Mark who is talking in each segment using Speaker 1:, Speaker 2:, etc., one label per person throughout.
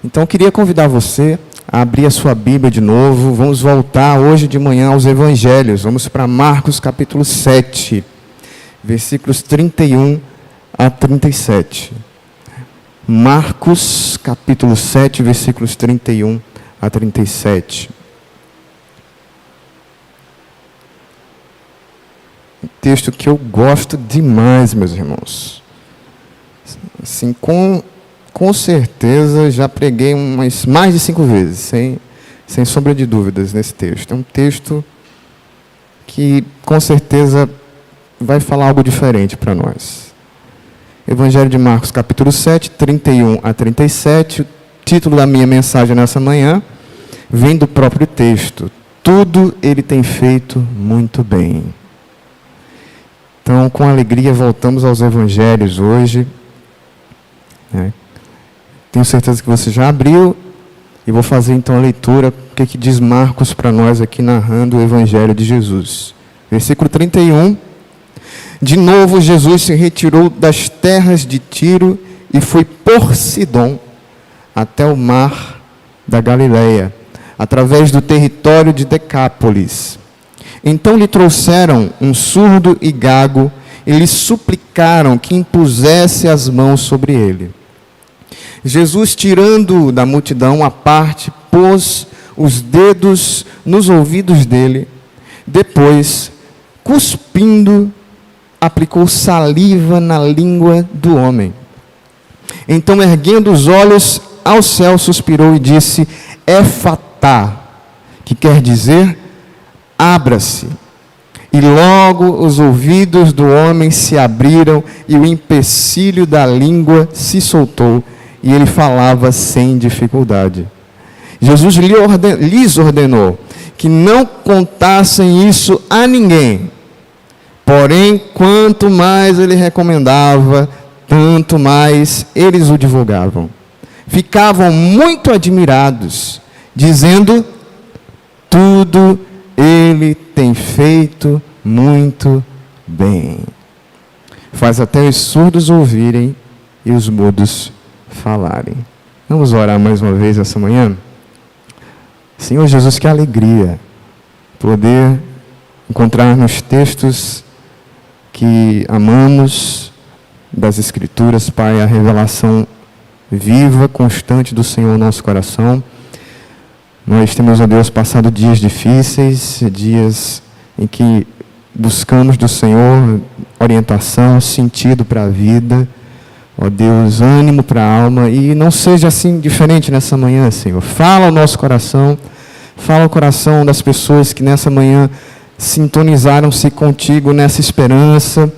Speaker 1: Então eu queria convidar você a abrir a sua Bíblia de novo. Vamos voltar hoje de manhã aos Evangelhos. Vamos para Marcos capítulo 7, versículos 31 a 37. Marcos capítulo 7, versículos 31 a 37. Um texto que eu gosto demais, meus irmãos. Assim, com certeza já preguei mais de 5 vezes, sem sombra de dúvidas, nesse texto. É um texto que com certeza vai falar algo diferente para nós. Evangelho de Marcos, capítulo 7, 31 a 37. O título da minha mensagem nessa manhã vem do próprio texto. Tudo ele tem feito muito bem. Então, com alegria, voltamos aos Evangelhos hoje. Tenho certeza que você já abriu, e vou fazer então a leitura, o que diz Marcos para nós aqui, narrando o Evangelho de Jesus. Versículo 31. De novo, Jesus se retirou das terras de Tiro e foi por Sidom até o mar da Galileia, através do território de Decápolis. Então lhe trouxeram um surdo e gago e lhe suplicaram que impusesse as mãos sobre ele. Jesus, tirando-o da multidão à parte, pôs os dedos nos ouvidos dele. Depois, cuspindo, aplicou saliva na língua do homem. Então, erguendo os olhos ao céu, suspirou e disse: Efatá, que quer dizer, abra-se. E logo os ouvidos do homem se abriram e o empecilho da língua se soltou, e ele falava sem dificuldade. Jesus lhes ordenou que não contassem isso a ninguém. Porém, quanto mais ele recomendava, tanto mais eles o divulgavam. Ficavam muito admirados, dizendo: tudo ele tem feito muito bem. Faz até os surdos ouvirem e os mudos falarem. Vamos orar mais uma vez essa manhã? Senhor Jesus, que alegria poder encontrar nos textos que amamos das Escrituras, Pai, a revelação viva, constante do Senhor no nosso coração. Nós temos, ó Deus, passado dias difíceis, dias em que buscamos do Senhor orientação, sentido para a vida, ó Deus, ânimo para a alma, e não seja assim diferente nessa manhã, Senhor. Fala ao nosso coração, fala ao coração das pessoas que nessa manhã sintonizaram-se contigo nessa esperança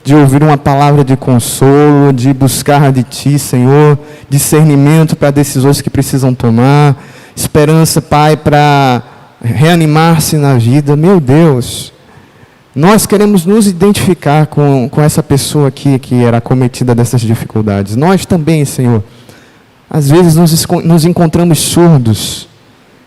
Speaker 1: de ouvir uma palavra de consolo, de buscar de Ti, Senhor, discernimento para decisões que precisam tomar, esperança, Pai, para reanimar-se na vida. Meu Deus, nós queremos nos identificar com essa pessoa aqui que era acometida dessas dificuldades. Nós também, Senhor, às vezes nos encontramos surdos,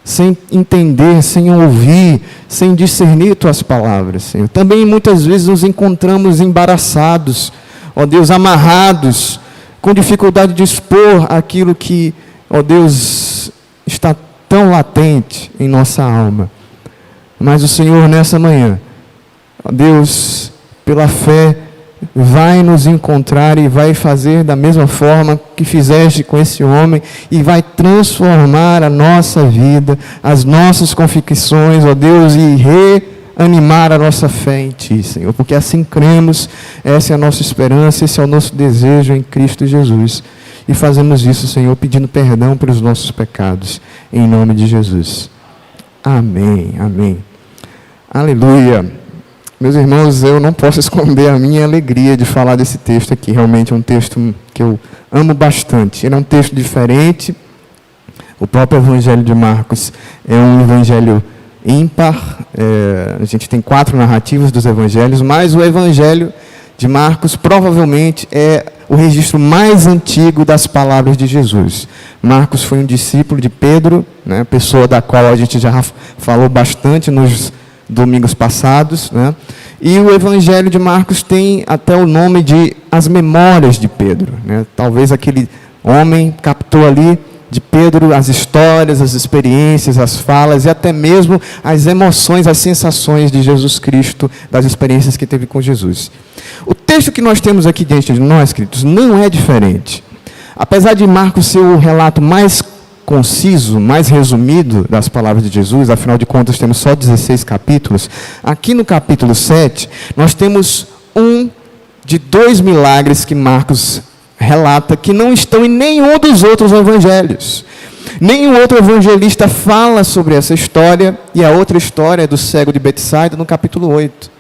Speaker 1: sem entender, sem ouvir, sem discernir Tuas palavras, Senhor. Também muitas vezes nos encontramos embaraçados, ó Deus, amarrados, com dificuldade de expor aquilo que, ó Deus, está tão latente em nossa alma. Mas o Senhor, nessa manhã, ó Deus, pela fé, vai nos encontrar e vai fazer da mesma forma que fizeste com esse homem, e vai transformar a nossa vida, as nossas convicções, ó Deus, e reanimar a nossa fé em Ti, Senhor, porque assim cremos, essa é a nossa esperança, esse é o nosso desejo em Cristo Jesus, e fazemos isso, Senhor, pedindo perdão pelos nossos pecados, em nome de Jesus. Amém, amém. Aleluia. Meus irmãos, eu não posso esconder a minha alegria de falar desse texto aqui. Realmente é um texto que eu amo bastante. Ele é um texto diferente. O próprio Evangelho de Marcos é um evangelho ímpar. A gente tem 4 narrativas dos evangelhos, mas o Evangelho de Marcos provavelmente é o registro mais antigo das palavras de Jesus. Marcos foi um discípulo de Pedro, né, pessoa da qual a gente já falou bastante nos domingos passados, né? E o Evangelho de Marcos tem até o nome de As Memórias de Pedro, né? Talvez aquele homem captou ali de Pedro as histórias, as experiências, as falas e até mesmo as emoções, as sensações de Jesus Cristo, das experiências que teve com Jesus. O texto que nós temos aqui diante de nós, queridos, não é diferente. Apesar de Marcos ser o relato mais conciso, mais resumido das palavras de Jesus, afinal de contas temos só 16 capítulos, aqui no capítulo 7, nós temos um de 2 milagres que Marcos relata que não estão em nenhum dos outros evangelhos. Nenhum outro evangelista fala sobre essa história, e a outra história é do cego de Betsaida, no capítulo 8.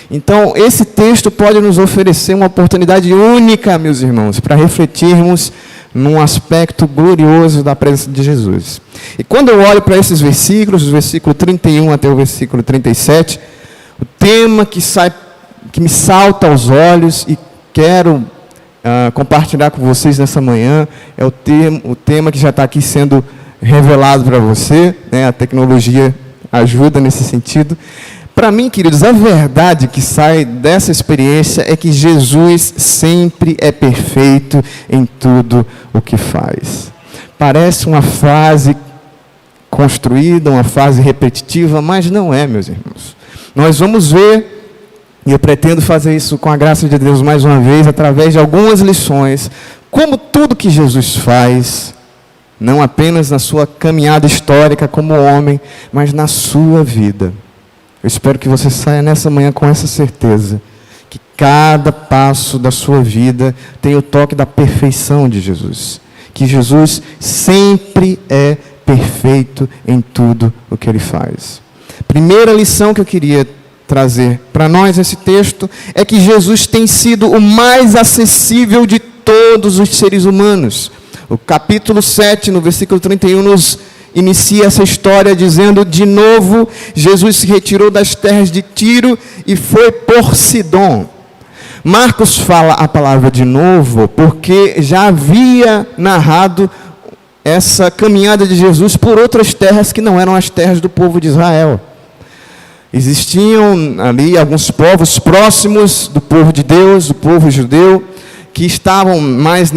Speaker 1: Então, esse texto pode nos oferecer uma oportunidade única, meus irmãos, para refletirmos num aspecto glorioso da presença de Jesus. E quando eu olho para esses versículos, do versículo 31 até o versículo 37, o tema que me salta aos olhos e quero compartilhar com vocês nessa manhã é o tema que já está aqui sendo revelado para você, né? A tecnologia ajuda nesse sentido. Para mim, queridos, a verdade que sai dessa experiência é que Jesus sempre é perfeito em tudo o que faz. Parece uma frase construída, uma frase repetitiva, mas não é, meus irmãos. Nós vamos ver, e eu pretendo fazer isso com a graça de Deus mais uma vez, através de algumas lições, como tudo que Jesus faz, não apenas na sua caminhada histórica como homem, mas na sua vida. Eu espero que você saia nessa manhã com essa certeza, que cada passo da sua vida tem o toque da perfeição de Jesus. Que Jesus sempre é perfeito em tudo o que Ele faz. Primeira lição que eu queria trazer para nós nesse texto é que Jesus tem sido o mais acessível de todos os seres humanos. O capítulo 7, no versículo 31, nos inicia essa história dizendo: de novo, Jesus se retirou das terras de Tiro e foi por Sidom. Marcos fala a palavra de novo porque já havia narrado essa caminhada de Jesus por outras terras que não eram as terras do povo de Israel. Existiam ali alguns povos próximos do povo de Deus, do povo judeu, que estavam mais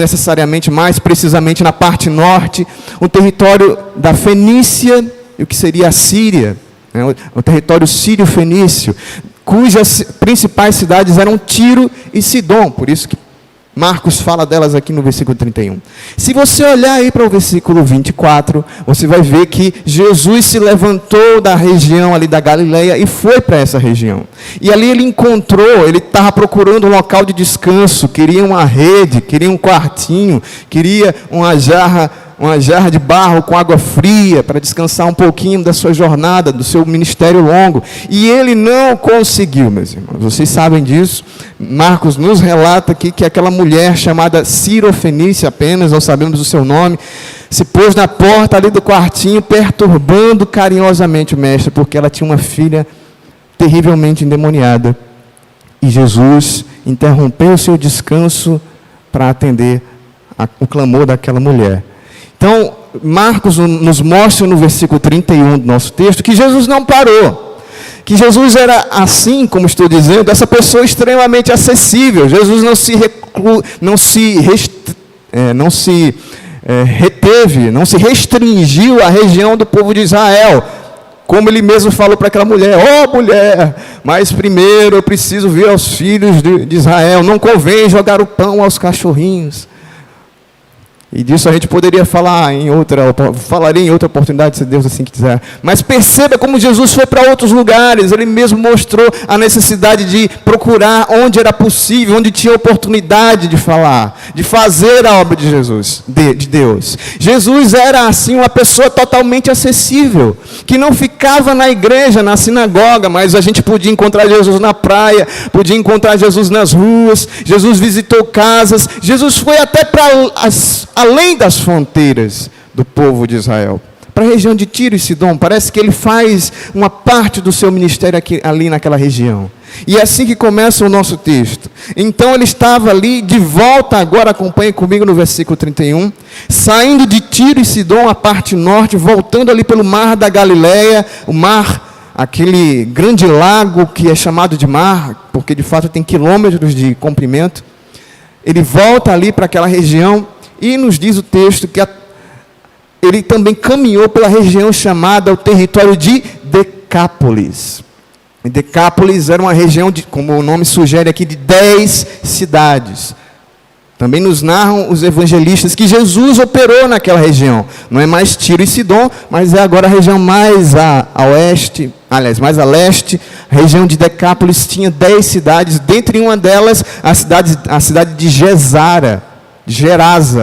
Speaker 1: precisamente na parte norte, o território da Fenícia, e o que seria a Síria, né, o território sírio-fenício, cujas principais cidades eram Tiro e Sidom, por isso que Marcos fala delas aqui no versículo 31. Se você olhar aí para o versículo 24, você vai ver que Jesus se levantou da região ali da Galileia e foi para essa região. E ali ele estava procurando um local de descanso, queria uma rede, queria um quartinho, queria uma jarra de barro com água fria para descansar um pouquinho da sua jornada, do seu ministério longo. E ele não conseguiu, meus irmãos. Vocês sabem disso. Marcos nos relata aqui que aquela mulher chamada Sirofenícia, apenas, não sabemos o seu nome, se pôs na porta ali do quartinho, perturbando carinhosamente o mestre, porque ela tinha uma filha terrivelmente endemoniada. E Jesus interrompeu o seu descanso para atender o clamor daquela mulher. Então, Marcos nos mostra no versículo 31 do nosso texto que Jesus não parou. Que Jesus era, assim como estou dizendo, essa pessoa extremamente acessível. Jesus não se reteve, não se restringiu à região do povo de Israel. Como ele mesmo falou para aquela mulher: mulher, mas primeiro eu preciso ver aos filhos de Israel. Não convém jogar o pão aos cachorrinhos. E disso a gente poderia falaria em outra oportunidade, se Deus assim quiser. Mas perceba como Jesus foi para outros lugares. Ele mesmo mostrou a necessidade de procurar onde era possível, onde tinha oportunidade de falar, de fazer a obra de Jesus, de Deus. Jesus era assim uma pessoa totalmente acessível, que não ficava na igreja, na sinagoga, mas a gente podia encontrar Jesus na praia, podia encontrar Jesus nas ruas. Jesus visitou casas. Jesus foi até para além das fronteiras do povo de Israel, para a região de Tiro e Sidom. Parece que ele faz uma parte do seu ministério ali naquela região. E é assim que começa o nosso texto. Então ele estava ali de volta agora, acompanhe comigo no versículo 31, saindo de Tiro e Sidom, a parte norte, voltando ali pelo mar da Galileia, o mar, aquele grande lago que é chamado de mar, porque de fato tem quilômetros de comprimento. Ele volta ali para aquela região. E nos diz o texto que ele também caminhou pela região chamada o território de Decápolis. E Decápolis era uma região, como o nome sugere aqui, de 10 cidades. Também nos narram os evangelistas que Jesus operou naquela região. Não é mais Tiro e Sidom, mas é agora a região mais a oeste, aliás, mais a leste. A região de Decápolis tinha 10 cidades, dentre uma delas a cidade de Gerasa,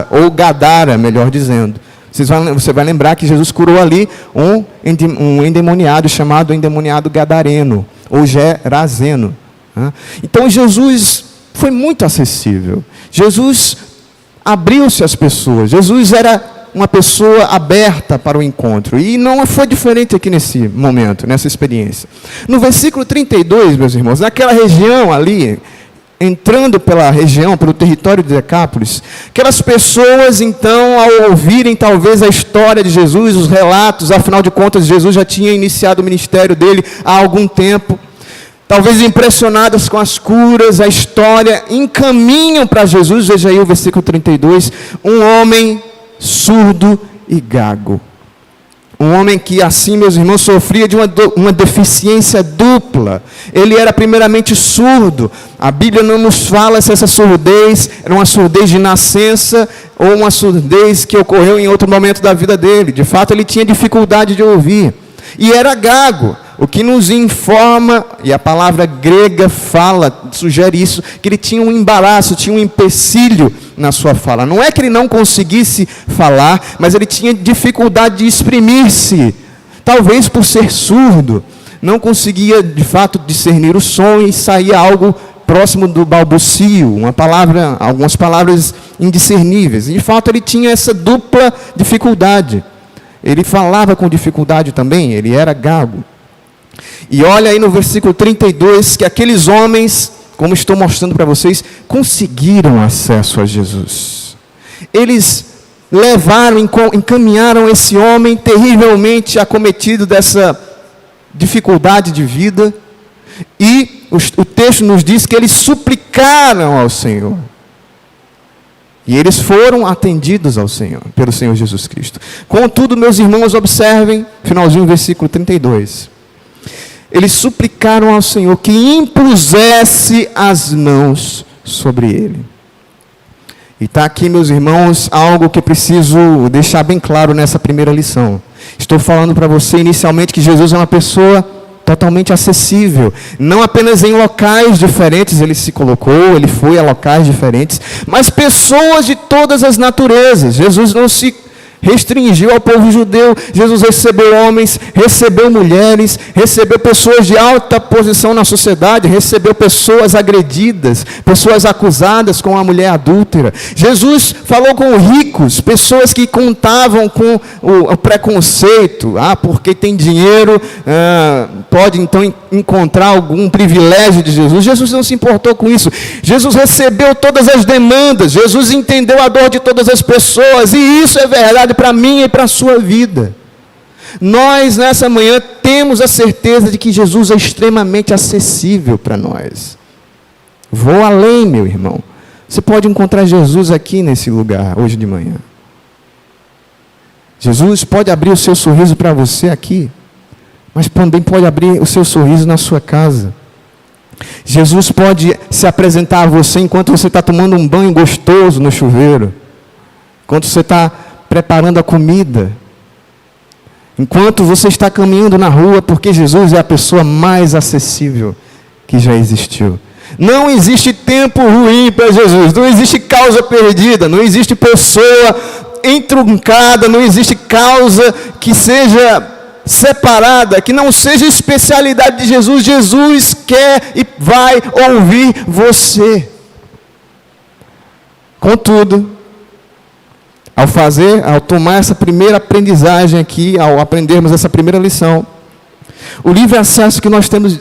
Speaker 1: ou Gadara, melhor dizendo. Você vai lembrar que Jesus curou ali um endemoniado chamado endemoniado gadareno, ou gerazeno. Então Jesus foi muito acessível. Jesus abriu-se às pessoas. Jesus era uma pessoa aberta para o encontro. E não foi diferente aqui nesse momento, nessa experiência. No versículo 32, meus irmãos, naquela região ali, entrando pela região, pelo território de Decápolis, aquelas pessoas, então, ao ouvirem talvez a história de Jesus, os relatos, afinal de contas, Jesus já tinha iniciado o ministério dele há algum tempo, talvez impressionadas com as curas, a história, encaminham para Jesus, veja aí o versículo 32, um homem surdo e gago. Um homem que assim, meus irmãos, sofria de uma deficiência dupla. Ele era primeiramente surdo. A Bíblia não nos fala se essa surdez era uma surdez de nascença ou uma surdez que ocorreu em outro momento da vida dele. De fato, ele tinha dificuldade de ouvir. E era gago. O que nos informa, e a palavra grega fala, sugere isso, que ele tinha um embaraço, tinha um empecilho na sua fala. Não é que ele não conseguisse falar, mas ele tinha dificuldade de exprimir-se. Talvez por ser surdo, não conseguia de fato discernir o som e saía algo próximo do balbucio, algumas palavras indiscerníveis. E de fato ele tinha essa dupla dificuldade. Ele falava com dificuldade também, ele era gago. E olha aí no versículo 32, que aqueles homens, como estou mostrando para vocês, conseguiram acesso a Jesus. Eles encaminharam esse homem terrivelmente acometido dessa dificuldade de vida, e o texto nos diz que eles suplicaram ao Senhor. E eles foram atendidos ao Senhor, pelo Senhor Jesus Cristo. Contudo, meus irmãos, observem, finalzinho do versículo 32. Eles suplicaram ao Senhor que impusesse as mãos sobre ele. E está aqui, meus irmãos, algo que eu preciso deixar bem claro nessa primeira lição. Estou falando para você inicialmente que Jesus é uma pessoa totalmente acessível. Não apenas em locais diferentes ele se colocou, ele foi a locais diferentes, mas pessoas de todas as naturezas. Jesus não se restringiu ao povo judeu. Jesus recebeu homens, recebeu mulheres, recebeu pessoas de alta posição na sociedade, recebeu pessoas agredidas, pessoas acusadas como a mulher adúltera. Jesus falou com ricos, pessoas que contavam com o preconceito, porque tem dinheiro, pode então encontrar algum privilégio de Jesus. Jesus não se importou com isso. Jesus recebeu todas as demandas, Jesus entendeu a dor de todas as pessoas, e isso é verdade para mim e para a sua vida. Nós nessa manhã temos a certeza de que Jesus é extremamente acessível para nós. Vou além, meu irmão. Você pode encontrar Jesus aqui nesse lugar, hoje de manhã. Jesus pode abrir o seu sorriso para você aqui, mas também pode abrir o seu sorriso na sua casa. Jesus pode se apresentar a você enquanto você está tomando um banho gostoso no chuveiro, enquanto você está preparando a comida, enquanto você está caminhando na rua, porque Jesus é a pessoa mais acessível que já existiu. Não existe tempo ruim para Jesus, não existe causa perdida, não existe pessoa entroncada, não existe causa que seja separada, que não seja especialidade de Jesus. Jesus quer e vai ouvir você. Contudo, ao tomar essa primeira aprendizagem aqui, ao aprendermos essa primeira lição, o livre acesso que nós temos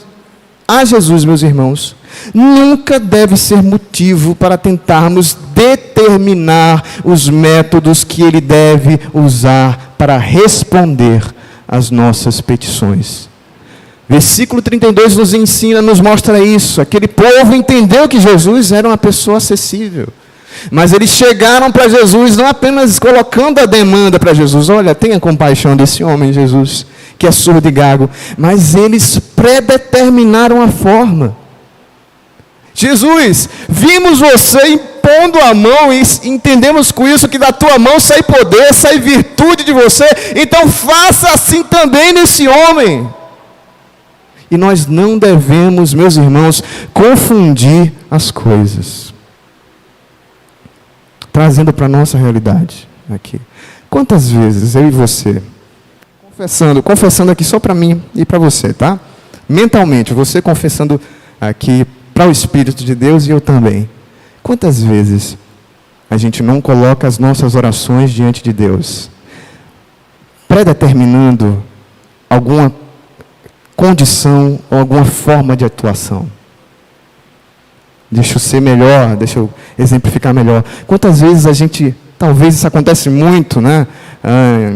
Speaker 1: a Jesus, meus irmãos, nunca deve ser motivo para tentarmos determinar os métodos que Ele deve usar para responder às nossas petições. Versículo 32 nos ensina, nos mostra isso. Aquele povo entendeu que Jesus era uma pessoa acessível. Mas eles chegaram para Jesus, não apenas colocando a demanda para Jesus, olha, tenha compaixão desse homem, Jesus, que é surdo e gago, mas eles predeterminaram a forma. Jesus, vimos você impondo a mão e entendemos com isso que da tua mão sai poder, sai virtude de você, então faça assim também nesse homem. E nós não devemos, meus irmãos, confundir as coisas. Trazendo para a nossa realidade aqui. Quantas vezes eu e você, confessando aqui só para mim e para você, tá? Mentalmente, você confessando aqui para o Espírito de Deus e eu também. Quantas vezes a gente não coloca as nossas orações diante de Deus, predeterminando alguma condição ou alguma forma de atuação? Deixa eu ser melhor, deixa eu exemplificar melhor. Quantas vezes a gente, talvez isso acontece muito, né?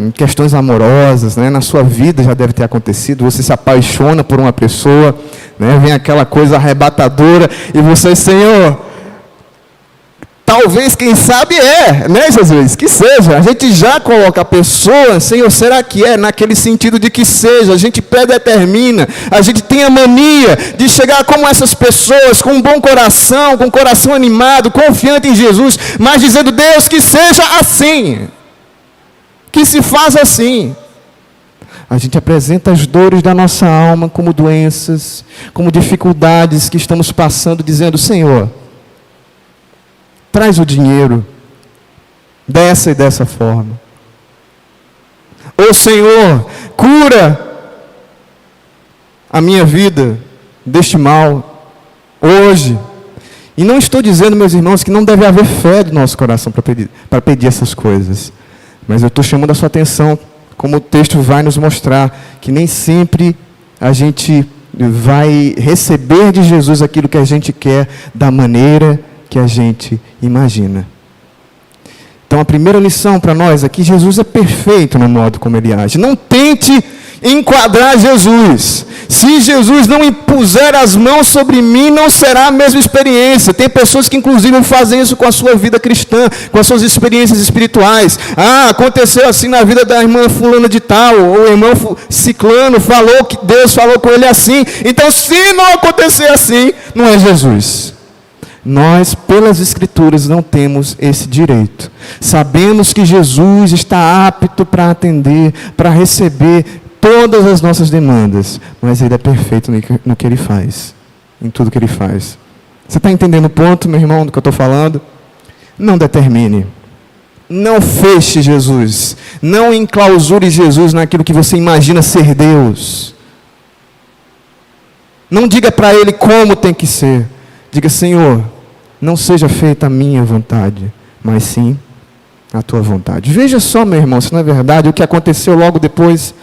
Speaker 1: Em questões amorosas, né? Na sua vida já deve ter acontecido, você se apaixona por uma pessoa, né? Vem aquela coisa arrebatadora e você, Senhor, talvez, quem sabe né, Jesus? Que seja. A gente já coloca a pessoa, Senhor, será que é? Naquele sentido de que seja. A gente predetermina. A gente tem a mania de chegar como essas pessoas, com um bom coração, com um coração animado, confiante em Jesus, mas dizendo, Deus, que seja assim. Que se faz assim. A gente apresenta as dores da nossa alma como doenças, como dificuldades que estamos passando, dizendo, Senhor, traz o dinheiro dessa e dessa forma. Ô Senhor, cura a minha vida deste mal hoje. E não estou dizendo, meus irmãos, que não deve haver fé do nosso coração para pedir essas coisas. Mas eu estou chamando a sua atenção, como o texto vai nos mostrar, que nem sempre a gente vai receber de Jesus aquilo que a gente quer da maneira que a gente imagina. Então a primeira lição para nós aqui, Jesus é perfeito no modo como ele age. Não tente enquadrar Jesus. Se Jesus não impuser as mãos sobre mim, não será a mesma experiência. Tem pessoas que inclusive fazem isso com a sua vida cristã, com as suas experiências espirituais. Ah, aconteceu assim na vida da irmã fulana de tal, ou o irmão ciclano falou que Deus falou com ele assim. Então se não acontecer assim, não é Jesus. Nós, pelas Escrituras, não temos esse direito. Sabemos que Jesus está apto para atender, para receber todas as nossas demandas, mas Ele é perfeito no que Ele faz, em tudo que Ele faz. Você está entendendo o ponto, meu irmão, do que eu estou falando? Não determine. Não feche Jesus. Não enclausure Jesus naquilo que você imagina ser Deus. Não diga para Ele como tem que ser. Diga, Senhor, não seja feita a minha vontade, mas sim a tua vontade. Veja só, meu irmão, se não é verdade, o que aconteceu logo depois,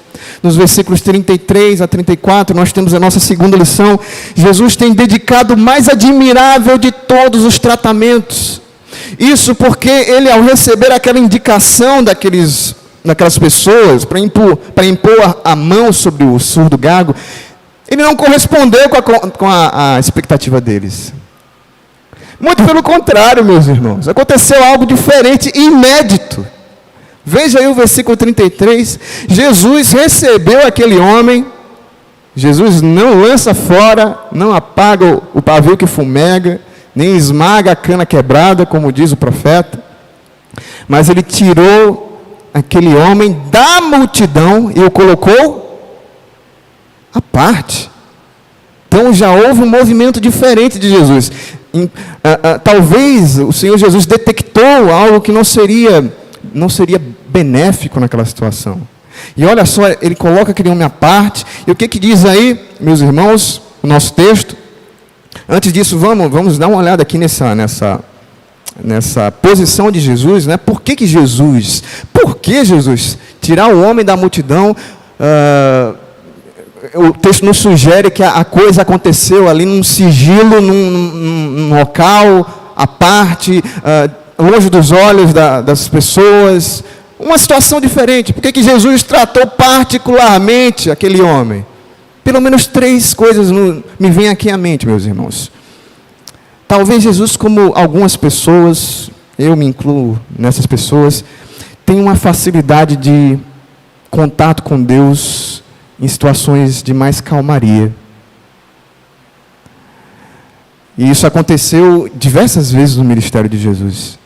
Speaker 1: nos versículos 33 a 34, nós temos a nossa segunda lição. Jesus tem dedicado o mais admirável de todos os tratamentos. Isso porque ele, ao receber aquela indicação daquelas pessoas, para impor a mão sobre o surdo gago, ele não correspondeu com a expectativa deles. Muito pelo contrário, meus irmãos. Aconteceu algo diferente e inédito. Veja aí o versículo 33. Jesus recebeu aquele homem. Jesus não lança fora, não apaga o pavio que fumega, nem esmaga a cana quebrada, como diz o profeta. Mas ele tirou aquele homem da multidão e o colocou à parte. Então já houve um movimento diferente de Jesus. Talvez o Senhor Jesus detectou algo que não seria benéfico naquela situação. E olha só, ele coloca aquele homem à parte. E o que diz aí, meus irmãos, o nosso texto? Antes disso, vamos dar uma olhada aqui nessa posição de Jesus, né? Por que Jesus tirar o homem da multidão? O texto nos sugere que a coisa aconteceu ali num sigilo, num local à parte, longe dos olhos das pessoas. Uma situação diferente. Por que Jesus tratou particularmente aquele homem? Pelo menos 3 coisas me vêm aqui à mente, meus irmãos. Talvez Jesus, como algumas pessoas, eu me incluo nessas pessoas, tem uma facilidade de contato com Deus em situações de mais calmaria. E isso aconteceu diversas vezes no ministério de Jesus.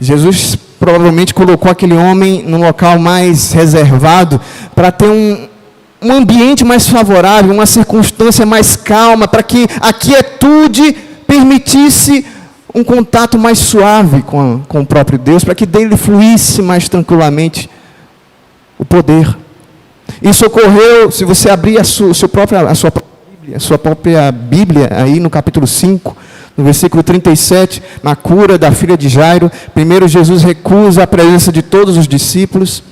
Speaker 1: Jesus provavelmente colocou aquele homem num local mais reservado para ter um ambiente mais favorável, uma circunstância mais calma, para que a quietude permitisse um contato mais suave com o próprio Deus, para que dele fluísse mais tranquilamente o poder. Isso ocorreu, se você abrir a sua própria Bíblia, aí no capítulo 5, no versículo 37, na cura da filha de Jairo. Primeiro Jesus recusa a presença de todos os discípulos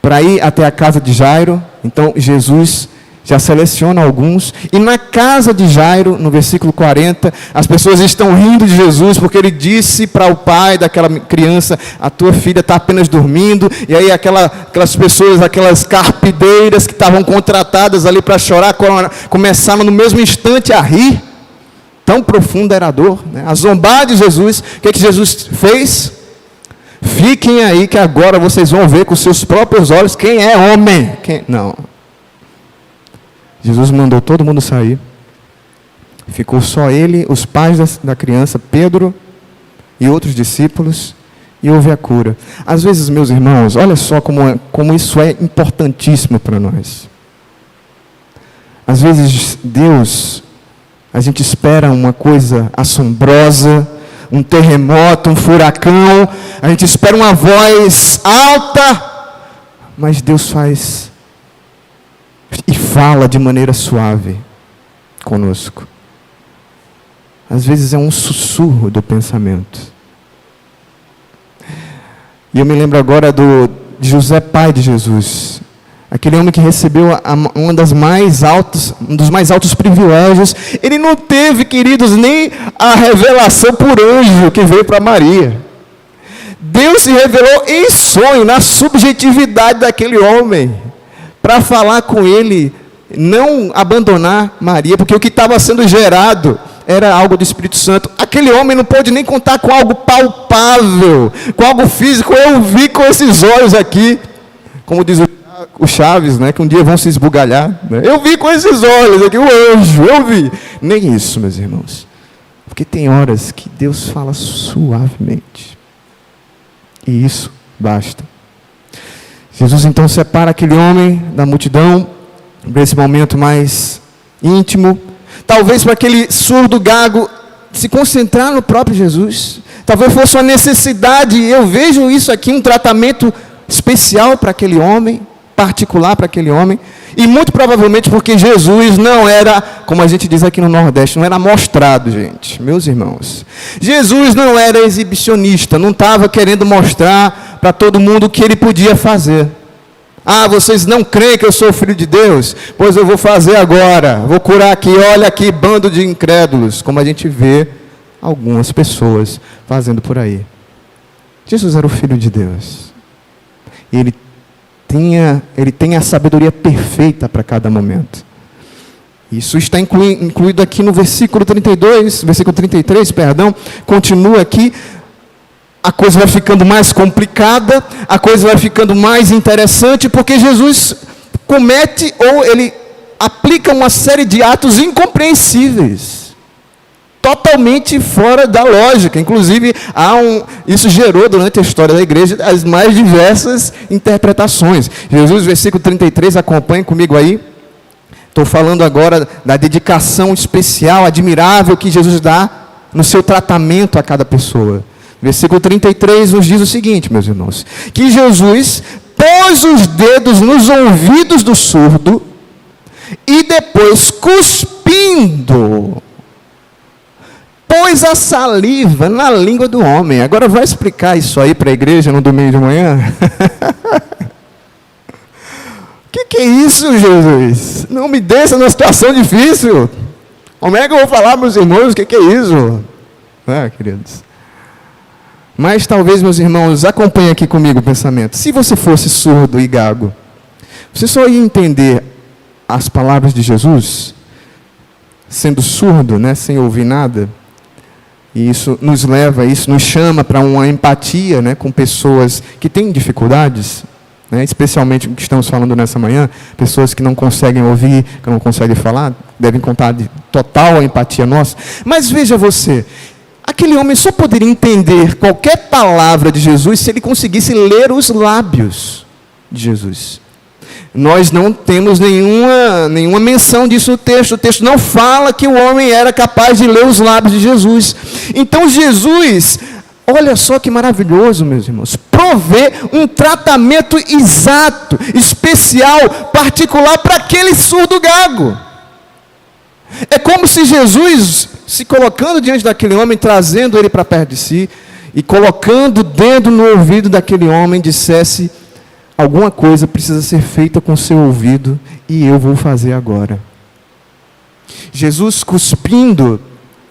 Speaker 1: para ir até a casa de Jairo. Então Jesus já seleciona alguns, e na casa de Jairo, no versículo 40, as pessoas estão rindo de Jesus, porque ele disse para o pai daquela criança: a tua filha está apenas dormindo. E aí aquelas pessoas, aquelas carpideiras que estavam contratadas ali para chorar, começaram no mesmo instante a rir. Tão profunda era a dor, né? A zombar de Jesus. O que Jesus fez? Fiquem aí que agora vocês vão ver com seus próprios olhos quem é homem. Não. Jesus mandou todo mundo sair. Ficou só ele, os pais da criança, Pedro e outros discípulos, e houve a cura. Às vezes, meus irmãos, olha só como isso é importantíssimo para nós. Às vezes, Deus, a gente espera uma coisa assombrosa, um terremoto, um furacão, a gente espera uma voz alta, mas Deus faz e fala de maneira suave conosco. Às vezes é um sussurro do pensamento. E eu me lembro agora de José, pai de Jesus. Aquele homem que recebeu um dos mais altos privilégios. Ele não teve, queridos, nem a revelação por anjo que veio para Maria. Deus se revelou em sonho, na subjetividade daquele homem, para falar com ele, não abandonar Maria, porque o que estava sendo gerado era algo do Espírito Santo. Aquele homem não pôde nem contar com algo palpável, com algo físico. Eu vi com esses olhos aqui, como diz o Chaves, né, que um dia vão se esbugalhar, né? Eu vi com esses olhos aqui, o anjo, eu vi. Nem isso, meus irmãos. Porque tem horas que Deus fala suavemente. E isso basta. Jesus então separa aquele homem da multidão, para esse momento mais íntimo. Talvez para aquele surdo gago se concentrar no próprio Jesus. Talvez fosse uma necessidade. Eu vejo isso aqui, um tratamento especial para aquele homem, particular para aquele homem. E muito provavelmente porque Jesus não era, como a gente diz aqui no Nordeste, não era mostrado, gente, meus irmãos. Jesus não era exibicionista, não estava querendo mostrar para todo mundo o que ele podia fazer. Ah, vocês não creem que eu sou filho de Deus? Pois eu vou fazer agora, vou curar aqui, olha aqui, bando de incrédulos, como a gente vê algumas pessoas fazendo por aí. Jesus era o Filho de Deus. E ele tem a sabedoria perfeita para cada momento. Isso está incluído aqui no versículo 33, continua aqui. A coisa vai ficando mais complicada, a coisa vai ficando mais interessante, porque Jesus comete ou ele aplica uma série de atos incompreensíveis, totalmente fora da lógica. Inclusive, isso gerou durante a história da igreja as mais diversas interpretações. Jesus, versículo 33, acompanhe comigo aí. Estou falando agora da dedicação especial, admirável que Jesus dá no seu tratamento a cada pessoa. Versículo 33 nos diz o seguinte, meus irmãos: que Jesus pôs os dedos nos ouvidos do surdo e depois, cuspindo, pôs a saliva na língua do homem. Agora vai explicar isso aí para a igreja no domingo de manhã? O que é isso, Jesus? Não me deixa numa situação difícil. Como é que eu vou falar para os irmãos o que é isso? Queridos. Mas talvez, meus irmãos, acompanhem aqui comigo o pensamento. Se você fosse surdo e gago, você só ia entender as palavras de Jesus, sendo surdo, né, sem ouvir nada? E isso nos chama para uma empatia, né, com pessoas que têm dificuldades, né, especialmente o que estamos falando nessa manhã, pessoas que não conseguem ouvir, que não conseguem falar, devem contar de total empatia nossa. Mas veja você, aquele homem só poderia entender qualquer palavra de Jesus se ele conseguisse ler os lábios de Jesus. Nós não temos nenhuma menção disso no texto. O texto não fala que o homem era capaz de ler os lábios de Jesus. Então Jesus, olha só que maravilhoso, meus irmãos, provê um tratamento exato, especial, particular para aquele surdo gago. É como se Jesus, se colocando diante daquele homem, trazendo ele para perto de si, e colocando o dedo no ouvido daquele homem, dissesse: alguma coisa precisa ser feita com o seu ouvido, e eu vou fazer agora. Jesus cuspindo,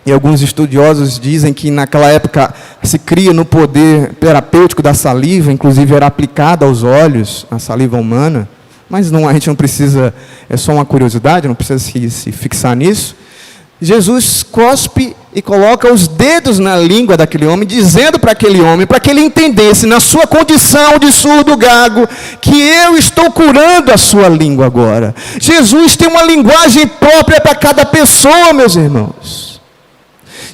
Speaker 1: e alguns estudiosos dizem que naquela época se cria no poder terapêutico da saliva, inclusive era aplicada aos olhos, a saliva humana, mas a gente não precisa, é só uma curiosidade, não precisa se fixar nisso. Jesus cospe e coloca os dedos na língua daquele homem, dizendo para aquele homem, para que ele entendesse, na sua condição de surdo gago, que eu estou curando a sua língua agora. Jesus tem uma linguagem própria para cada pessoa, meus irmãos.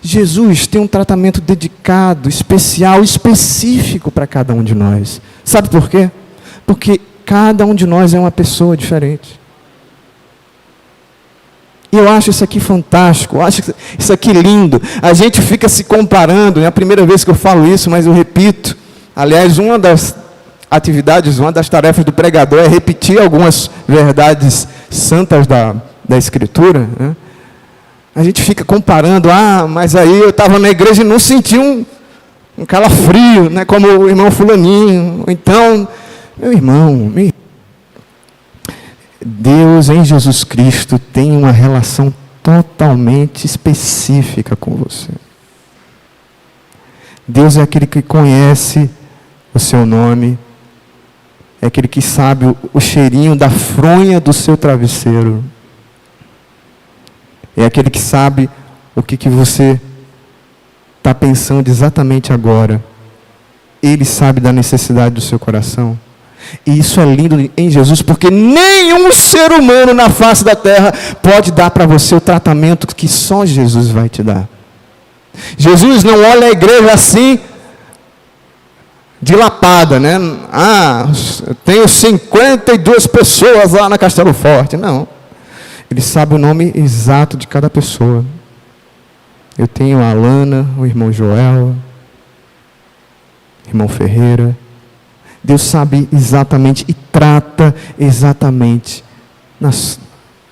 Speaker 1: Jesus tem um tratamento dedicado, especial, específico para cada um de nós. Sabe por quê? Porque cada um de nós é uma pessoa diferente. E eu acho isso aqui fantástico, eu acho isso aqui lindo. A gente fica se comparando, é a primeira vez que eu falo isso, mas eu repito. Aliás, uma das atividades, uma das tarefas do pregador é repetir algumas verdades santas da Escritura, né? A gente fica comparando, mas aí eu estava na igreja e não senti um calafrio, né, como o irmão fulaninho. Então, meu irmão, Deus em Jesus Cristo tem uma relação totalmente específica com você. Deus é aquele que conhece o seu nome, é aquele que sabe o cheirinho da fronha do seu travesseiro, é aquele que sabe o que você está pensando exatamente agora. Ele sabe da necessidade do seu coração. E isso é lindo em Jesus, porque nenhum ser humano na face da terra pode dar para você o tratamento que só Jesus vai te dar. Jesus não olha a igreja assim, dilapada, né? Eu tenho 52 pessoas lá na Castelo Forte. Não. Ele sabe o nome exato de cada pessoa. Eu tenho a Alana, o irmão Joel, o irmão Ferreira. Deus sabe exatamente e trata exatamente nas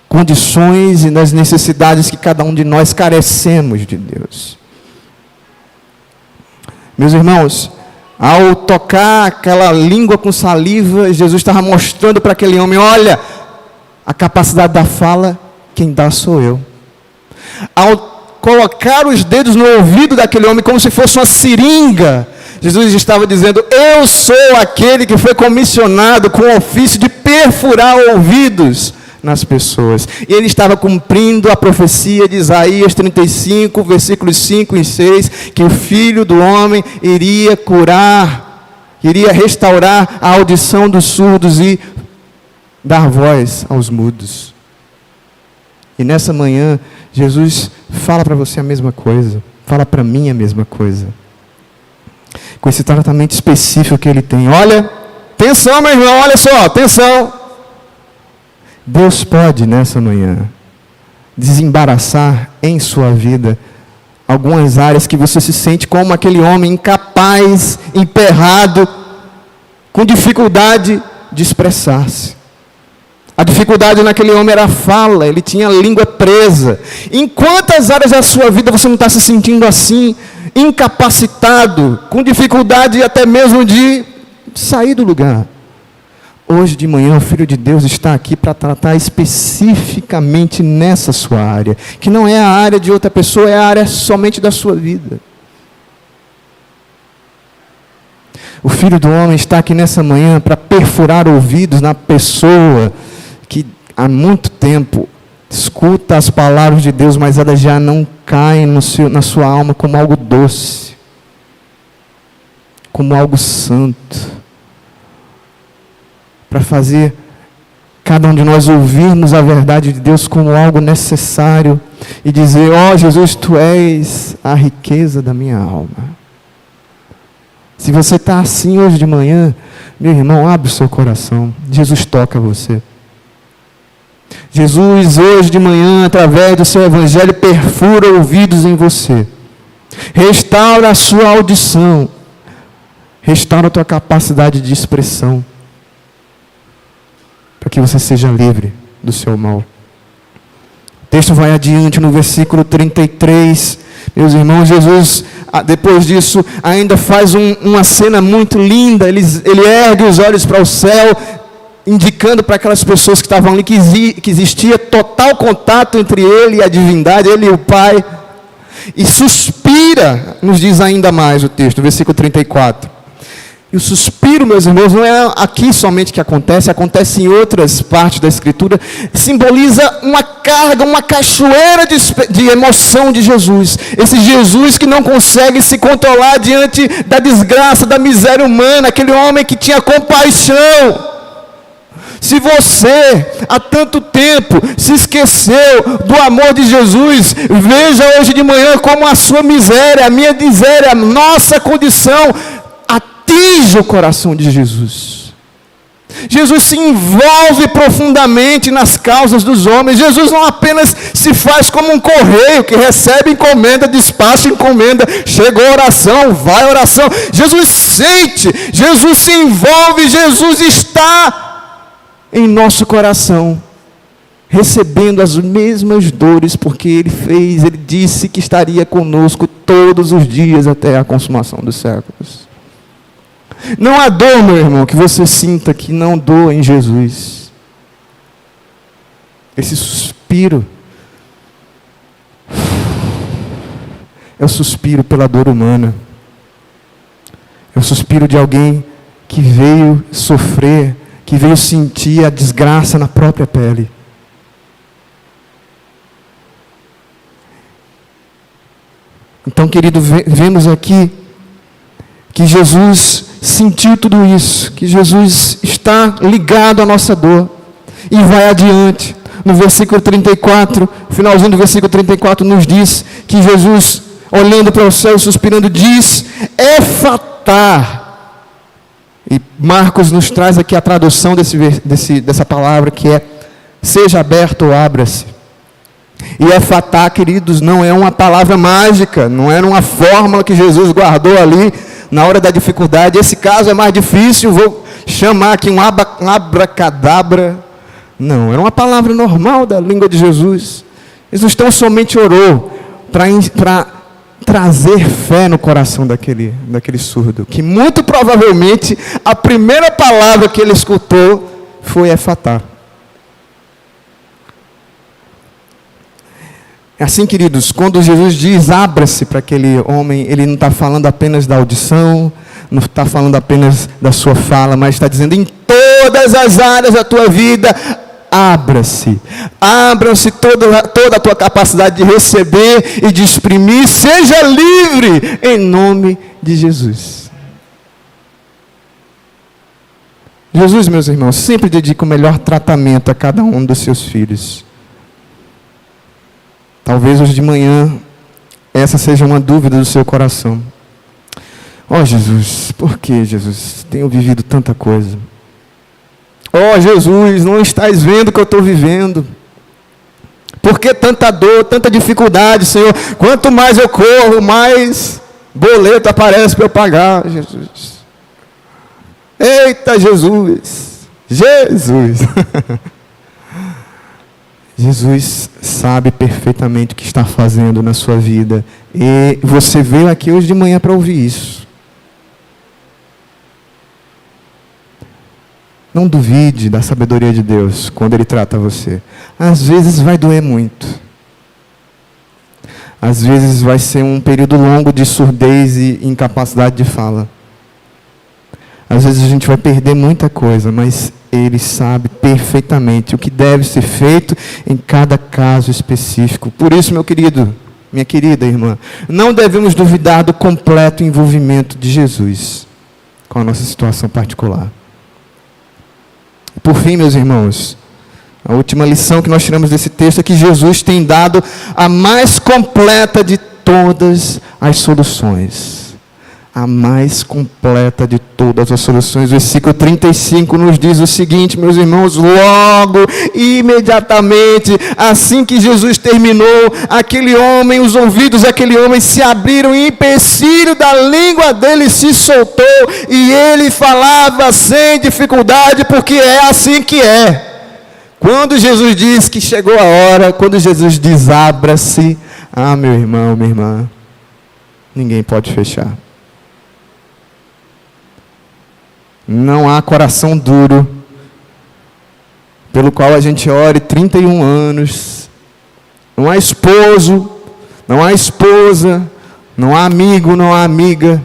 Speaker 1: condições e nas necessidades que cada um de nós carecemos de Deus. Meus irmãos, ao tocar aquela língua com saliva, Jesus estava mostrando para aquele homem: olha, a capacidade da fala, quem dá sou eu. Ao colocar os dedos no ouvido daquele homem como se fosse uma seringa, Jesus estava dizendo: eu sou aquele que foi comissionado com o ofício de perfurar ouvidos nas pessoas. E ele estava cumprindo a profecia de Isaías 35, versículos 5 e 6, que o Filho do Homem iria curar, iria restaurar a audição dos surdos e dar voz aos mudos. E nessa manhã, Jesus fala para você a mesma coisa, fala para mim a mesma coisa, com esse tratamento específico que ele tem. Olha, atenção, meu irmão, olha só, atenção. Deus pode nessa manhã desembaraçar em sua vida algumas áreas que você se sente como aquele homem incapaz, emperrado, com dificuldade de expressar-se. A dificuldade naquele homem era a fala, ele tinha a língua presa. Em quantas áreas da sua vida você não está se sentindo assim, incapacitado, com dificuldade até mesmo de sair do lugar? Hoje de manhã o Filho de Deus está aqui para tratar especificamente nessa sua área, que não é a área de outra pessoa, é a área somente da sua vida. O Filho do Homem está aqui nessa manhã para perfurar ouvidos na pessoa que há muito tempo escuta as palavras de Deus, mas elas já não caem na sua alma como algo doce, como algo santo, para fazer cada um de nós ouvirmos a verdade de Deus como algo necessário e dizer: ó Jesus, Tu és a riqueza da minha alma. Se você está assim hoje de manhã, meu irmão, abre o seu coração, Jesus toca você. Jesus hoje de manhã, através do seu evangelho, perfura ouvidos em você, restaura a sua audição, restaura a tua capacidade de expressão, para que você seja livre do seu mal. O texto vai adiante no versículo 33, meus irmãos. Jesus, depois disso, ainda faz uma cena muito linda. Ele ergue os olhos para o céu, indicando para aquelas pessoas que estavam ali que existia total contato entre Ele e a divindade, Ele e o Pai, e suspira, nos diz ainda mais o texto, versículo 34. E o suspiro, meus irmãos, não é aqui somente que acontece em outras partes da Escritura, simboliza uma carga, uma cachoeira de emoção de Jesus. Esse Jesus que não consegue se controlar diante da desgraça, da miséria humana, aquele homem que tinha compaixão. Se você há tanto tempo se esqueceu do amor de Jesus, veja hoje de manhã como a sua miséria, a minha miséria, a nossa condição atinge o coração de Jesus. Jesus se envolve profundamente nas causas dos homens. Jesus não apenas se faz como um correio que recebe encomenda, despacha encomenda, chegou a oração, vai a oração. Jesus sente, Jesus se envolve, Jesus está em nosso coração, recebendo as mesmas dores, porque Ele disse que estaria conosco todos os dias até a consumação dos séculos. Não há dor, meu irmão, que você sinta que não doa em Jesus. Esse suspiro é o suspiro pela dor humana. É o suspiro de alguém que veio sofrer, que veio sentir a desgraça na própria pele. Então, querido, vemos aqui que Jesus sentiu tudo isso, que Jesus está ligado à nossa dor, e vai adiante. No versículo 34, finalzinho do versículo 34, nos diz que Jesus, olhando para o céu, suspirando, diz: Efatá. E Marcos nos traz aqui a tradução dessa palavra, que é: seja aberto ou abra-se. E efatá, queridos, não é uma palavra mágica, não era uma fórmula que Jesus guardou ali na hora da dificuldade. Esse caso é mais difícil, vou chamar aqui um abracadabra. Não, era uma palavra normal da língua de Jesus. Jesus tão somente orou para trazer fé no coração daquele surdo, que muito provavelmente a primeira palavra que ele escutou foi efatá. É assim, queridos, quando Jesus diz abra-se para aquele homem, Ele não está falando apenas da audição, não está falando apenas da sua fala, mas está dizendo: em todas as áreas da tua vida, abra-se. Abra-se toda a tua capacidade de receber e de exprimir. Seja livre em nome de Jesus. Jesus, meus irmãos, sempre dedica o melhor tratamento a cada um dos seus filhos. Talvez hoje de manhã essa seja uma dúvida do seu coração. Ó Jesus, por que, Jesus? Tenho vivido tanta coisa. Ó Jesus, não estás vendo o que eu estou vivendo? Por que tanta dor, tanta dificuldade, Senhor? Quanto mais eu corro, mais boleto aparece para eu pagar, Jesus. Eita, Jesus! Jesus! Jesus sabe perfeitamente o que está fazendo na sua vida. E você veio aqui hoje de manhã para ouvir isso. Não duvide da sabedoria de Deus quando Ele trata você. Às vezes vai doer muito. Às vezes vai ser um período longo de surdez e incapacidade de fala. Às vezes a gente vai perder muita coisa, mas Ele sabe perfeitamente o que deve ser feito em cada caso específico. Por isso, meu querido, minha querida irmã, não devemos duvidar do completo envolvimento de Jesus com a nossa situação particular. Por fim, meus irmãos, a última lição que nós tiramos desse texto é que Jesus tem dado a mais completa de todas as soluções. A mais completa de todas as soluções. O versículo 35 nos diz o seguinte, meus irmãos: logo, imediatamente, assim que Jesus terminou, os ouvidos daquele homem se abriram e o empecilho da língua dele se soltou e ele falava sem dificuldade, porque é assim que é. Quando Jesus diz que chegou a hora, quando Jesus diz abra-se, meu irmão, minha irmã, ninguém pode fechar. Não há coração duro pelo qual a gente ore 31 anos. Não há esposo, não há esposa, não há amigo, não há amiga.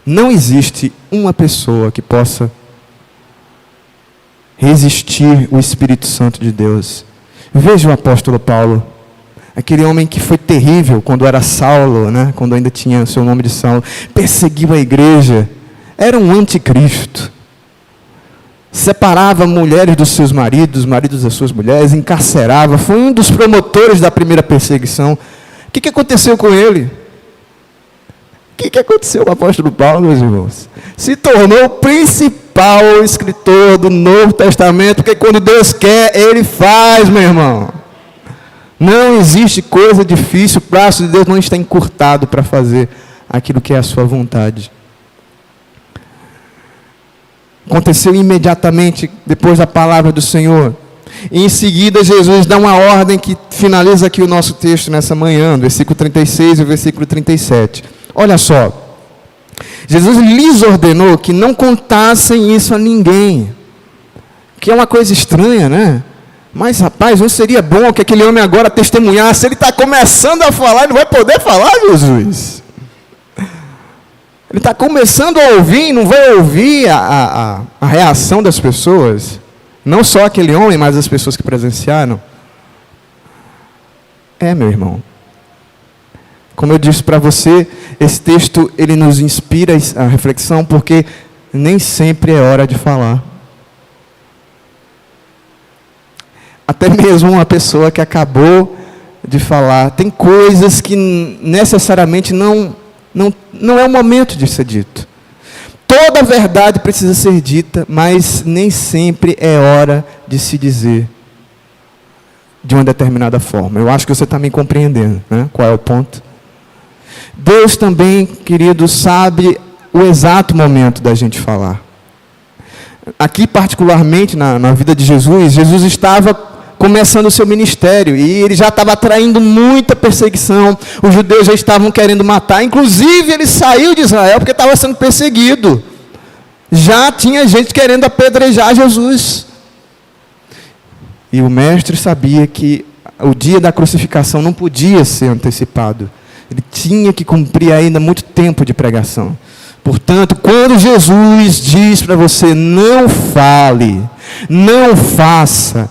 Speaker 1: Não existe uma pessoa que possa resistir o Espírito Santo de Deus. Veja o apóstolo Paulo, aquele homem que foi terrível quando era Saulo, né? Quando ainda tinha o seu nome de Saulo, perseguiu a igreja. Era um anticristo, separava mulheres dos seus maridos, maridos das suas mulheres, encarcerava, foi um dos promotores da primeira perseguição. O que aconteceu com ele? O que aconteceu com o apóstolo Paulo, meus irmãos? Se tornou o principal escritor do Novo Testamento, porque quando Deus quer, Ele faz, meu irmão. Não existe coisa difícil, o braço de Deus não está encurtado para fazer aquilo que é a sua vontade. Aconteceu imediatamente depois da palavra do Senhor. E em seguida Jesus dá uma ordem que finaliza aqui o nosso texto nessa manhã, versículo 36 e versículo 37. Olha só. Jesus lhes ordenou que não contassem isso a ninguém. Que é uma coisa estranha, né? Mas rapaz, não seria bom que aquele homem agora testemunhasse? Ele está começando a falar e não vai poder falar, Jesus. Ele está começando a ouvir e não vai ouvir a reação das pessoas. Não só aquele homem, mas as pessoas que presenciaram. Meu irmão. Como eu disse para você, esse texto ele nos inspira a reflexão, porque nem sempre é hora de falar. Até mesmo uma pessoa que acabou de falar, tem coisas que necessariamente não é o momento de ser dito. Toda a verdade precisa ser dita, mas nem sempre é hora de se dizer de uma determinada forma. Eu acho que você está me compreendendo, né? Qual é o ponto? Deus também, querido, sabe o exato momento da gente falar. Aqui, particularmente, na vida de Jesus, Jesus estava começando o seu ministério, e ele já estava atraindo muita perseguição, os judeus já estavam querendo matar, inclusive ele saiu de Israel porque estava sendo perseguido, já tinha gente querendo apedrejar Jesus, e o mestre sabia que o dia da crucificação não podia ser antecipado, ele tinha que cumprir ainda muito tempo de pregação. Portanto, quando Jesus diz para você, não fale, não faça,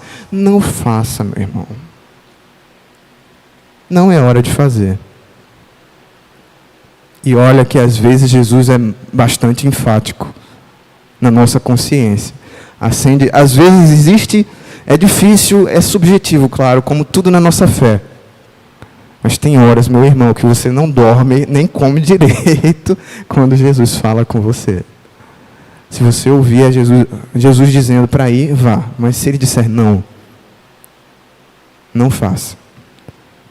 Speaker 1: meu irmão. Não é hora de fazer. E olha que às vezes Jesus é bastante enfático na nossa consciência. Às vezes existe, é difícil, é subjetivo, claro, como tudo na nossa fé. Mas tem horas, meu irmão, que você não dorme nem come direito quando Jesus fala com você. Se você ouvir Jesus dizendo para ir, vá. Mas se ele disser não faça.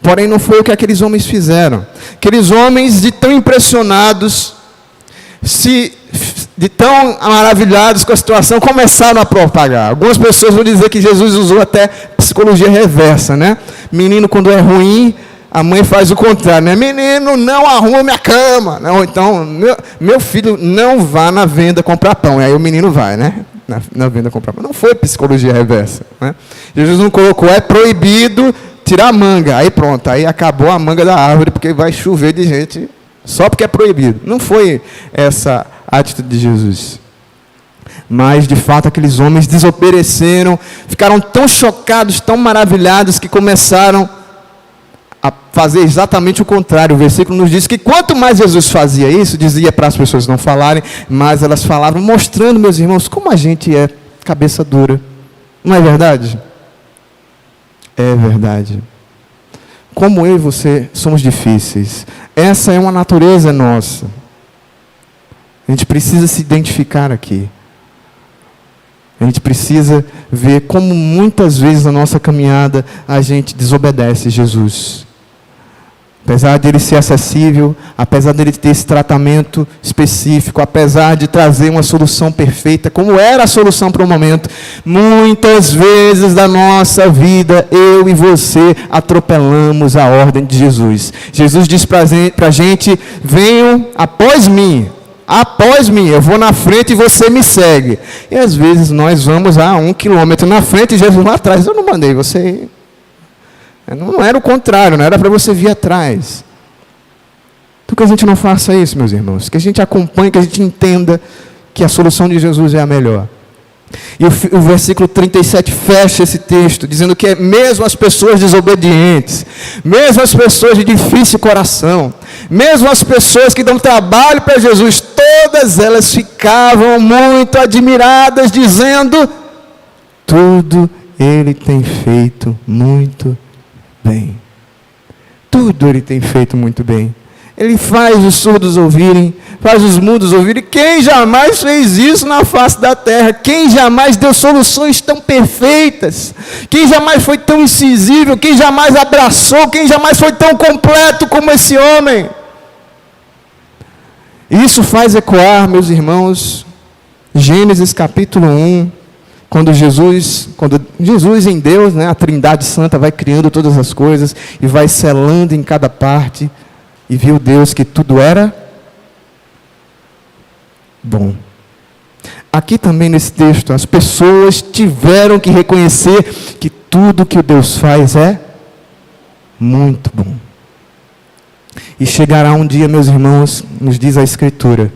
Speaker 1: Porém, não foi o que aqueles homens fizeram. Aqueles homens, de tão impressionados, de tão maravilhados com a situação, começaram a propagar. Algumas pessoas vão dizer que Jesus usou até psicologia reversa, né? Menino, quando é ruim, a mãe faz o contrário, né? Menino, não arruma minha cama. Não, então, meu filho, não vá na venda comprar pão. E aí o menino vai, né? Na venda comprar pão. Não foi psicologia reversa, né? Jesus não colocou, é proibido tirar a manga. Aí pronto, aí acabou a manga da árvore, porque vai chover de gente, só porque é proibido. Não foi essa a atitude de Jesus. Mas, de fato, aqueles homens desobedeceram, ficaram tão chocados, tão maravilhados, que começaram a fazer exatamente o contrário. O versículo nos diz que quanto mais Jesus fazia isso, dizia para as pessoas não falarem, mais elas falavam, mostrando, meus irmãos, como a gente é cabeça dura. Não é verdade? É verdade. Como eu e você somos difíceis. Essa é uma natureza nossa. A gente precisa se identificar aqui. A gente precisa ver como muitas vezes na nossa caminhada a gente desobedece Jesus. Apesar dele ser acessível, apesar dele ter esse tratamento específico, apesar de trazer uma solução perfeita, como era a solução para o momento, muitas vezes da nossa vida, eu e você atropelamos a ordem de Jesus. Jesus diz para a gente, venham após mim, eu vou na frente e você me segue. E às vezes nós vamos a 1 quilômetro na frente e Jesus lá atrás, eu não mandei você ir. Não era o contrário, não era para você vir atrás. Então que a gente não faça isso, meus irmãos. Que a gente acompanhe, que a gente entenda que a solução de Jesus é a melhor. E o versículo 37 fecha esse texto, dizendo que mesmo as pessoas desobedientes, mesmo as pessoas de difícil coração, mesmo as pessoas que dão trabalho para Jesus, todas elas ficavam muito admiradas, dizendo, tudo Ele tem feito muito bem. Tudo Ele tem feito muito bem. Ele faz os surdos ouvirem, faz os mudos ouvirem. Quem jamais fez isso na face da terra? Quem jamais deu soluções tão perfeitas? Quem jamais foi tão incisível? Quem jamais abraçou? Quem jamais foi tão completo como esse homem? Isso faz ecoar, meus irmãos, Gênesis capítulo 1, quando Jesus em Deus, né, a Trindade Santa vai criando todas as coisas e vai selando em cada parte, e viu Deus que tudo era bom. Aqui também nesse texto, as pessoas tiveram que reconhecer que tudo que Deus faz é muito bom. E chegará um dia, meus irmãos, nos diz a Escritura,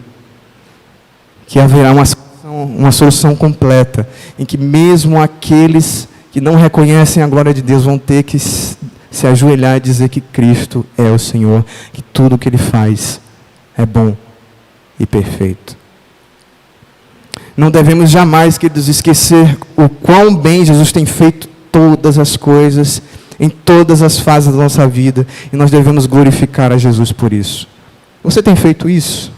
Speaker 1: que haverá uma solução completa, em que mesmo aqueles que não reconhecem a glória de Deus vão ter que se ajoelhar e dizer que Cristo é o Senhor, que tudo o que Ele faz é bom e perfeito. Não devemos jamais, queridos, esquecer o quão bem Jesus tem feito todas as coisas, em todas as fases da nossa vida, e nós devemos glorificar a Jesus por isso. Você tem feito isso?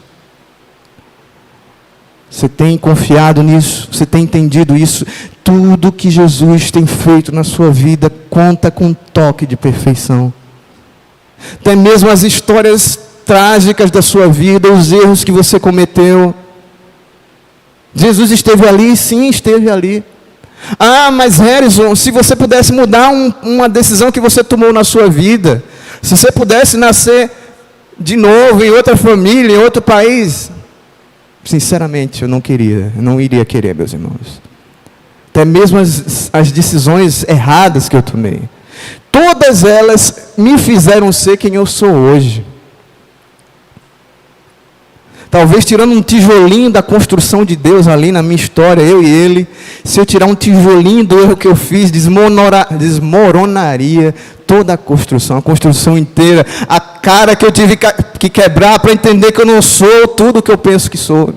Speaker 1: Você tem confiado nisso? Você tem entendido isso? Tudo que Jesus tem feito na sua vida conta com um toque de perfeição. Até mesmo as histórias trágicas da sua vida, os erros que você cometeu. Jesus esteve ali? Sim, esteve ali. Ah, mas Harrison, se você pudesse mudar uma decisão que você tomou na sua vida, se você pudesse nascer de novo em outra família, em outro país, sinceramente, eu não iria querer, meus irmãos. Até mesmo as decisões erradas que eu tomei, todas elas me fizeram ser quem eu sou hoje. Talvez tirando um tijolinho da construção de Deus ali na minha história, eu e Ele, se eu tirar um tijolinho do erro que eu fiz, desmoronaria toda a construção inteira, a cara que eu tive que quebrar para entender que eu não sou tudo o que eu penso que sou,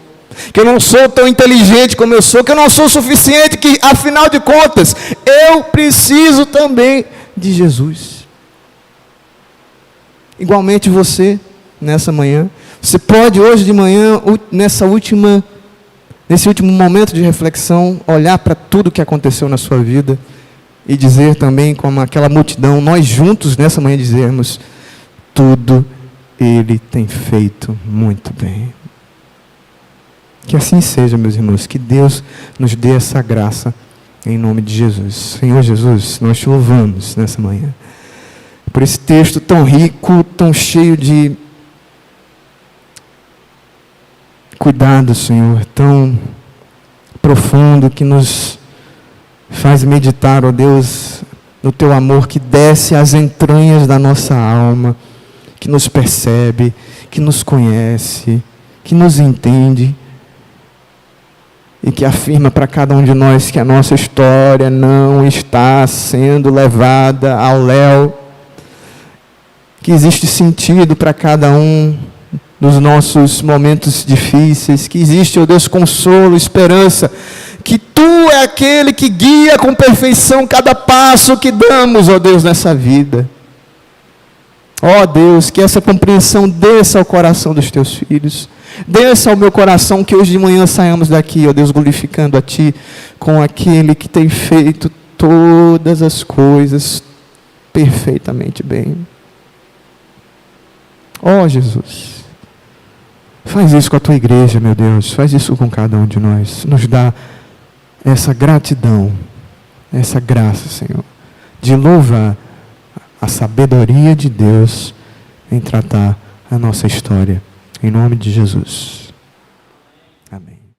Speaker 1: que eu não sou tão inteligente como eu sou, que eu não sou o suficiente, que afinal de contas, eu preciso também de Jesus. Igualmente você, nessa manhã, você pode hoje de manhã, nesse último momento de reflexão, olhar para tudo o que aconteceu na sua vida e dizer também, como aquela multidão, nós juntos nessa manhã dizermos, tudo Ele tem feito muito bem. Que assim seja, meus irmãos, que Deus nos dê essa graça em nome de Jesus. Senhor Jesus, nós te louvamos nessa manhã por esse texto tão rico, tão cheio de cuidado, Senhor, tão profundo, que nos faz meditar, ó Deus, no Teu amor que desce às entranhas da nossa alma, que nos percebe, que nos conhece, que nos entende. e que afirma para cada um de nós que a nossa história não está sendo levada ao léu, que existe sentido para cada um dos nossos momentos difíceis, que existe, ó Deus, consolo, esperança, que Tu é aquele que guia com perfeição cada passo que damos, ó Deus, nessa vida. Ó Deus, que essa compreensão desça ao coração dos Teus filhos, desça ao meu coração, que hoje de manhã saiamos daqui, ó Deus, glorificando a Ti, com aquele que tem feito todas as coisas perfeitamente bem. Ó Jesus, faz isso com a Tua igreja, meu Deus, faz isso com cada um de nós, nos dá essa gratidão, essa graça, Senhor, de louvar a sabedoria de Deus em tratar a nossa história, em nome de Jesus.